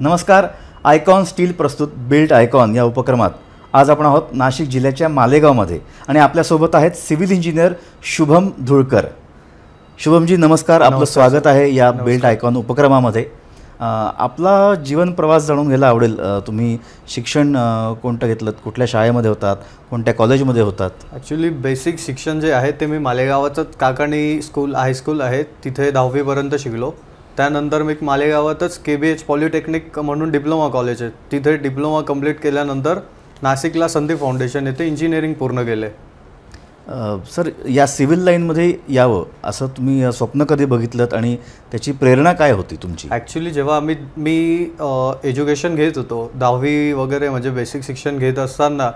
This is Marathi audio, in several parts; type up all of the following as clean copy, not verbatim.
नमस्कार. आयकॉन स्टील प्रस्तुत बिल्ट आयकॉन या उपक्रमात आज आपण आहोत नाशिक जिल्ह्याच्या मालेगावमध्ये आणि आपल्यासोबत आहेत सिव्हिल इंजिनियर शुभम धुळकर. शुभमजी नमस्कार. आपलं स्वागत आहे या बिल्ट आयकॉन उपक्रमामध्ये. आपला जीवन प्रवास जाणून घ्यायला आवडेल. तुम्ही शिक्षण कोणतं घेतलं, कुठल्या शाळेमध्ये होतात, कोणत्या कॉलेजमध्ये होतात? ॲक्च्युली बेसिक शिक्षण जे आहे ते मी मालेगावातच काकाणी स्कूल हायस्कूल आहे तिथे 10वीपर्यंत शिकलो. त्यानंतर मी मालेगावातच KBH पॉलिटेक्निक म्हणून डिप्लोमा कॉलेज आहे तिथे डिप्लोमा कंप्लीट केल्यानंतर नाशिकला संदीप फाउंडेशन येथे इंजिनिअरिंग पूर्ण केले. सर, या सिव्हिल लाईनमध्ये यावं असं तुम्ही स्वप्न कधी बघितलं आणि त्याची प्रेरणा काय होती तुमची? ॲक्च्युली जेव्हा मी एज्युकेशन घेत होतो 10वी वगैरे म्हणजे बेसिक शिक्षण घेत असताना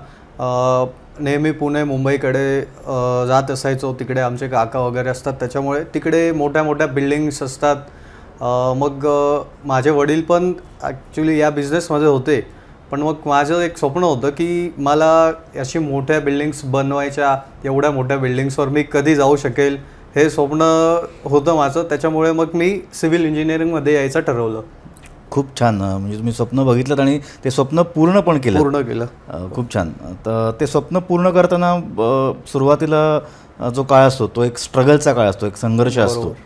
नेहमी पुणे मुंबईकडे जात असायचो. तिकडे आमचे काका वगैरे असतात त्याच्यामुळे तिकडे मोठ्या मोठ्या बिल्डिंग्स असतात. मग माझे वडील पण ॲक्च्युली या बिझनेसमध्ये होते. पण मग माझं एक स्वप्न होतं की मला अशी मोठ्या बिल्डिंग्स बनवायच्या, एवढ्या मोठ्या बिल्डिंग्सवर मी कधी जाऊ शकेल हे स्वप्न होतं माझं. त्याच्यामुळे मग मी सिव्हिल इंजिनिअरिंगमध्ये यायचं ठरवलं. खूप छान. म्हणजे तुम्ही स्वप्न बघितलं आणि ते स्वप्न पूर्ण केलं. खूप छान. तर ते स्वप्न पूर्ण करताना सुरुवातीला जो काळ असतो तो एक स्ट्रगलचा काळ असतो, एक संघर्ष असतो,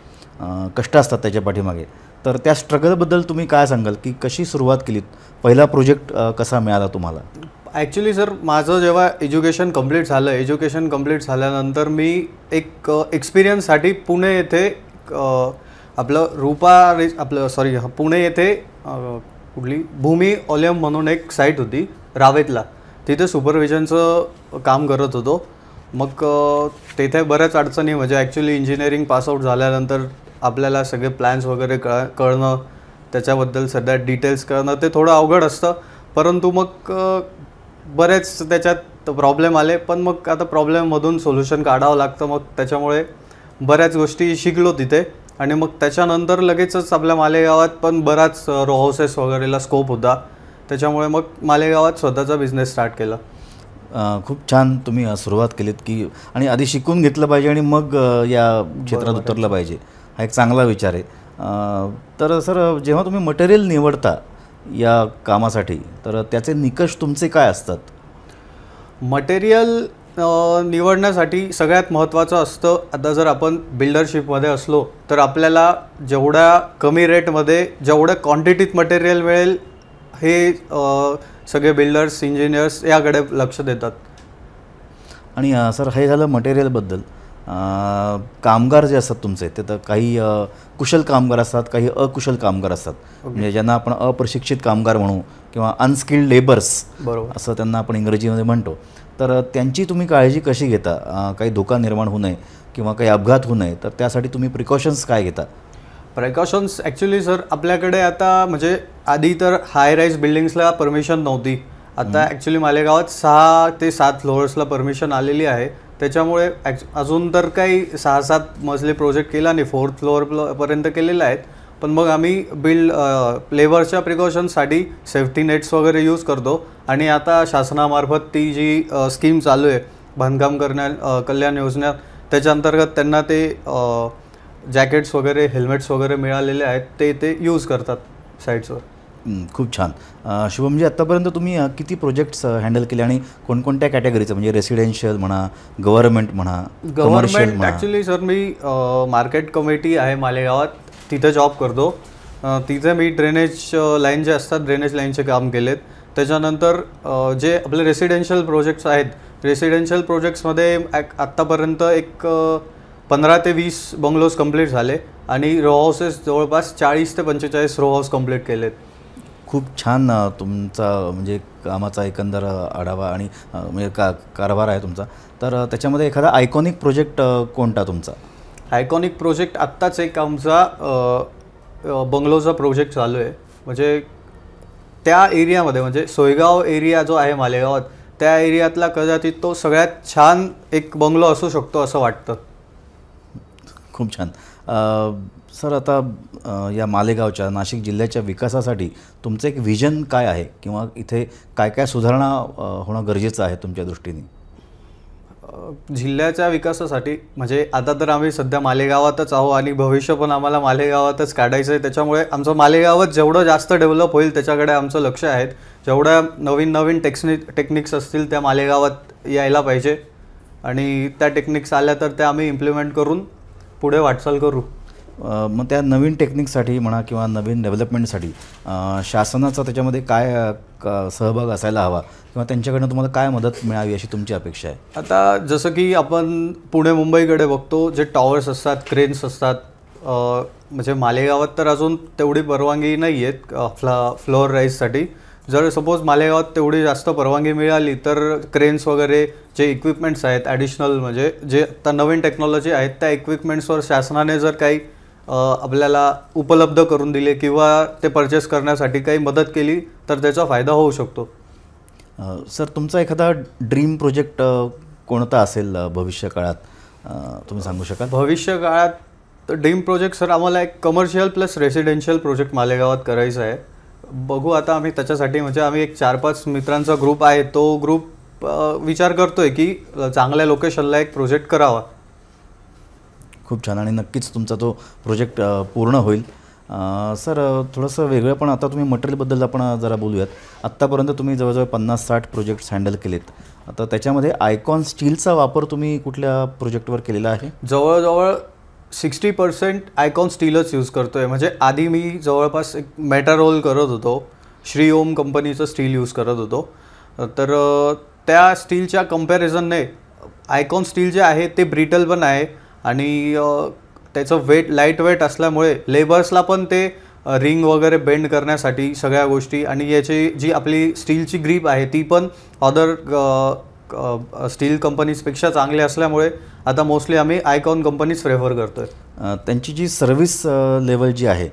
कष्ट असतात त्याच्या पाठीमागे. तर त्या स्ट्रगलबद्दल तुम्ही काय सांगाल की कशी सुरुवात केलीत? पहिला प्रोजेक्ट कसा मिळाला तुम्हाला? ॲक्च्युली सर माझं जेव्हा एज्युकेशन कंप्लीट झाल्यानंतर मी एक एक्सपिरियन्ससाठी पुणे येथे पुणे येथे कुठली भूमी ओलियम म्हणून एक साईट होती रावेतला, तिथे सुपरविजनचं काम करत होतो. मग तेथे बऱ्याच अडचणी म्हणजे ॲक्च्युली इंजिनिअरिंग पासआउट झाल्यानंतर आपल्याला सगळे प्लॅन्स वगैरे कळणं, त्याच्याबद्दल सध्या डिटेल्स कळणं ते थोडं अवघड असतं. परंतु मग बरेच त्याच्यात प्रॉब्लेम आले. पण मग आता प्रॉब्लेममधून सोल्युशन काढावं लागतं. मग त्याच्यामुळे बऱ्याच गोष्टी शिकलो तिथे. आणि मग त्याच्यानंतर लगेचच आपल्या मालेगावात पण बराच रो हाऊसेस वगैरेला स्कोप होता. त्याच्यामुळे मग मालेगावात स्वतःचा बिझनेस स्टार्ट केला. खूप छान तुम्ही सुरुवात केलीत की आणि आधी शिकून घेतलं पाहिजे आणि मग या क्षेत्रात उतरलं पाहिजे, हा एक चांगला विचार आहे. तर सर, जेव्हा तुम्ही मटेरियल निवडता या कामासाठी तर त्याचे निकष तुमचे काय असतात? मटेरियल निवडण्यासाठी सगळ्यात महत्त्वाचं असतं, आता जर आपण बिल्डरशिपमध्ये असलो तर आपल्याला जेवढ्या कमी रेटमध्ये जेवढ्या क्वांटिटीत मटेरियल मिळेल हे सगळे बिल्डर्स इंजिनियर्स याकडे लक्ष देतात. आणि सर, हे झालं मटेरियलबद्दल. कामगार जे असतात तुमचे ते तर काही कुशल कामगार असतात, काही अकुशल कामगार असतात. म्हणजे ज्यांना आपण अप्रशिक्षित कामगार म्हणू किंवा अनस्किल्ड लेबर्स असं त्यांना आपण इंग्रजीमध्ये म्हणतो. तर त्यांची तुम्ही काळजी कशी घेता? काही धोका निर्माण होऊ नये किंवा काही अपघात होऊ नये तर त्यासाठी तुम्ही प्रिकॉशन्स काय घेता? प्रिकॉशन्स ॲक्च्युली सर आपल्याकडे आता म्हणजे आधी तर हाय राईज बिल्डिंग्सला परमिशन नव्हती. आता ॲक्च्युली मालेगावात 6 ते 7 फ्लोअर्सला परमिशन आलेली आहे. त्याच्यामुळे अजून तर काही 6-7 मजले प्रोजेक्ट केला नाही, 4th फ्लोअरपर्यंत केलेले आहेत. पण मग आम्ही लेबरच्या प्रिकॉशन्ससाठी सेफ्टी नेट्स वगैरे यूज करतो. आणि आता शासनामार्फत ती जी स्कीम चालू आहे बांधकाम कल्याण योजना, त्याच्या अंतर्गत त्यांना ते जॅकेट्स वगैरे हेल्मेट्स वगैरे मिळालेले आहेत, ते यूज करतात साईट्सवर. खूप छान. शुभमजी, आत्तापर्यंत तुम्ही किती प्रोजेक्ट्स हँडल केले आणि कोणकोणत्या कॅटेगरीचं, म्हणजे रेसिडेन्शियल म्हणा, गव्हर्नमेंट म्हणा, गव्हर्नमेंट? ॲक्च्युली सर मी मार्केट कमिटी आहे मालेगावात तिथे जॉब करतो. तिथे मी ड्रेनेज लाईन जे असतात ड्रेनेज लाईनचे काम केलेत. त्याच्यानंतर जे आपले रेसिडेन्शियल प्रोजेक्ट्स आहेत, रेसिडेन्शियल प्रोजेक्ट्समध्ये आत्तापर्यंत एक 15 ते 20 बंगलोज कंप्लीट झाले आणि रो हाऊसेस जवळपास 40 ते 45 रो हाऊस कंप्लीट केलेत. खूप छान तुमचा म्हणजे कामाचा एकंदर आढावा आणि म्हणजे कारभार आहे तुमचा. तर त्याच्यामध्ये एखादा आयकॉनिक प्रोजेक्ट कोणता तुमचा? आयकॉनिक प्रोजेक्ट आत्ताच एक आमचा बंगलोचा प्रोजेक्ट चालू आहे. म्हणजे त्या एरियामध्ये म्हणजे सोयगाव एरिया जो आहे मालेगावात, त्या एरियातला कदाचित तो सगळ्यात छान एक बंगलो असू शकतो असं वाटतं. खूप छान. सर, आता या मालेगावच्या नाशिक जिल्ह्याच्या विकासासाठी तुमचं एक विजन काय आहे किंवा इथे काय काय सुधारणा होणं गरजेचं आहे तुमच्या दृष्टीने? जिल्ह्याच्या विकासासाठी म्हणजे आता तर आम्ही सध्या मालेगावातच आहो आणि भविष्य पण आम्हाला मालेगावातच काढायचं आहे. त्याच्यामुळे आमचं मालेगावात जेवढं जास्त डेव्हलप होईल त्याच्याकडे आमचं लक्ष आहे. जेवढ्या नवीन नवीन टेक्निक्स असतील त्या मालेगावात यायला पाहिजे आणि त्या टेक्निक्स आल्या तर त्या आम्ही इम्प्लिमेंट करून पुढे वाटचाल करू. मग त्या नवीन टेक्निकसाठी म्हणा किंवा नवीन डेव्हलपमेंटसाठी शासनाचा त्याच्यामध्ये काय सहभाग असायला हवा किंवा त्यांच्याकडनं तुम्हाला काय मदत मिळावी अशी तुमची अपेक्षा आहे? आता जसं की आपण पुणे मुंबईकडे बघतो, जे टॉवर्स असतात, क्रेन्स असतात, म्हणजे मालेगावात तर अजून तेवढी परवानगी नाही आहेत फ्लोअर राईजसाठी. जर सपोज मालेगावात तेवढी जास्त परवानगी मिळाली तर क्रेन्स वगैरे जे इक्विपमेंट्स आहेत ॲडिशनल म्हणजे जे आता नवीन टेक्नॉलॉजी आहेत त्या इक्विपमेंट्सवर शासनाने जर काही आपल्याला उपलब्ध करून दिले किंवा ते परचेस करण्यासाठी काही मदत केली तर त्याचा फायदा होऊ शकतो. सर, तुमचा एखादा ड्रीम प्रोजेक्ट कोणता असेल भविष्य काळात, तुम्ही सांगू शकाल? भविष्य काळात ड्रीम प्रोजेक्ट सर आम्हाला एक कमर्शियल प्लस रेसिडेन्शियल प्रोजेक्ट मालेगावात करायचा आहे. बघू आता आम्ही त्याच्यासाठी म्हणजे आम्ही एक 4-5 मित्रांचा ग्रुप आहे. तो ग्रुप विचार करतोय की चांगल्या लोकेशनला एक प्रोजेक्ट करावा. खूप छान आणि नक्कीच तुमचा तो प्रोजेक्ट पूर्ण होईल. सर, थोडंसं वेगळं पण आता तुम्ही मटेरियलबद्दल आपण जरा बोलूयात. आत्तापर्यंत तुम्ही जवळजवळ 50-60 प्रोजेक्ट्स हँडल केलेत. आता त्याच्यामध्ये आयकॉन स्टीलचा वापर तुम्ही कुठल्या प्रोजेक्टवर केलेला आहे? जवळजवळ 60% आयकॉन स्टीलच यूज करतो आहे. म्हणजे आधी मी जवळपास एक मेटारोल करत होतो, श्री ओम कंपनीचं स्टील यूज करत होतो. तर त्या स्टीलच्या कम्पॅरिझनने आयकॉन स्टील जे आहे ते ब्रिटल पण आहे आणि त्याचं वेट लाईट वेट असल्यामुळे लेबर्सला पण ते रिंग वगैरे बेंड करण्यासाठी सगळ्या गोष्टी आणि याची जी आपली स्टीलची ग्रीप आहे ती पण अदर स्टील कंपनीजपेक्षा चांगली असल्यामुळे आता मोस्टली आम्ही आयकॉन कंपनीज प्रेफर करतो आहे. त्यांची जी सर्व्हिस लेवल जी आहे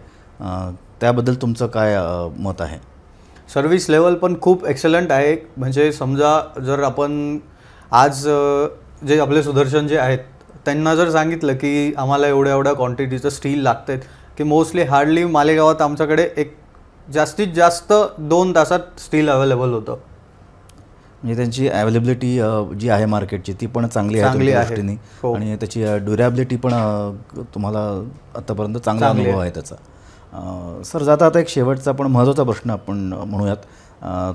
त्याबद्दल तुमचं काय मत आहे? सर्व्हिस लेवल पण खूप एक्सलंट आहे. म्हणजे समजा जर आपण आज जे आपले सुदर्शन जे आहेत त्यांना जर सांगितलं की आम्हाला एवढ्या क्वांटिटीचं स्टील लागतं आहे की मोस्टली हार्डली मालेगावात आमच्याकडे एक जास्तीत जास्त 2 तासात स्टील अवेलेबल होतं. म्हणजे त्यांची अवेलेबिलिटी जी आहे मार्केटची ती पण चांगली आहे दृष्टीने आणि त्याची ड्युरेबिलिटी पण तुम्हाला आत्तापर्यंत चांगला अनुभव आहे त्याचा. सर, जाता आता एक शेवटचा पण महत्त्वाचा प्रश्न आपण म्हणूयात.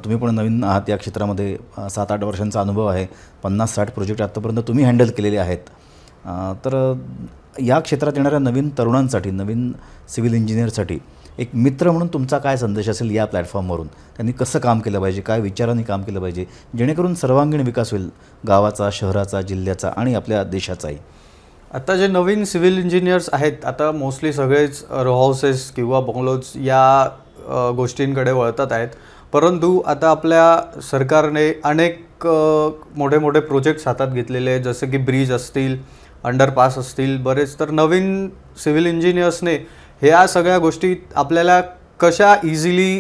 तुम्ही पण नवीन आहात या क्षेत्रामध्ये, 7-8 वर्षांचा अनुभव आहे, 50-60 प्रोजेक्ट आत्तापर्यंत तुम्ही हँडल केलेले आहेत. तर या क्षेत्रात येणाऱ्या नवीन तरुणांसाठी, नवीन सिव्हिल इंजिनियरसाठी एक मित्र म्हणून तुमचा काय संदेश असेल या प्लॅटफॉर्मवरून? त्यांनी कसं काम केलं पाहिजे, काय विचारांनी काम केलं पाहिजे जेणेकरून सर्वांगीण विकास होईल गावाचा, शहराचा, जिल्ह्याचा आणि आपल्या देशाचाही? आता जे नवीन सिव्हिल इंजिनियर्स आहेत आता मोस्टली सगळेच रो हाऊसेस किंवा बंगलोज या गोष्टींकडे वळतात आहेत. परंतु आता आपल्या सरकारने अनेक मोठे मोठे प्रोजेक्ट्स हातात घेतलेले आहेत, जसे की ब्रिज असतील, अंडरपास असतील बरेच. तर नवीन सिव्हिल इंजिनियर्सने ह्या सगळ्या गोष्टी आपल्याला कशा इझिली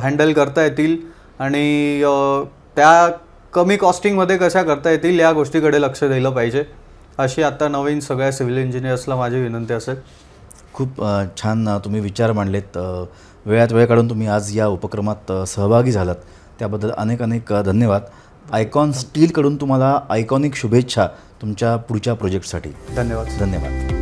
हँडल करता येतील आणि त्या कमी कॉस्टिंगमध्ये कशा करता येतील या गोष्टीकडे लक्ष दिलं पाहिजे, अशी आता नवीन सगळ्या सिव्हिल इंजिनियर्सला माझी विनंती असेल. खूप छान तुम्ही विचार मांडलेत. वेळात वेळ काढून तुम्ही आज या उपक्रमात सहभागी झालात त्याबद्दल अनेक अनेक धन्यवाद. आयकॉन स्टीलकडून तुम्हाला आयकॉनिक शुभेच्छा तुमच्या पुढच्या प्रोजेक्टसाठी. धन्यवाद. धन्यवाद.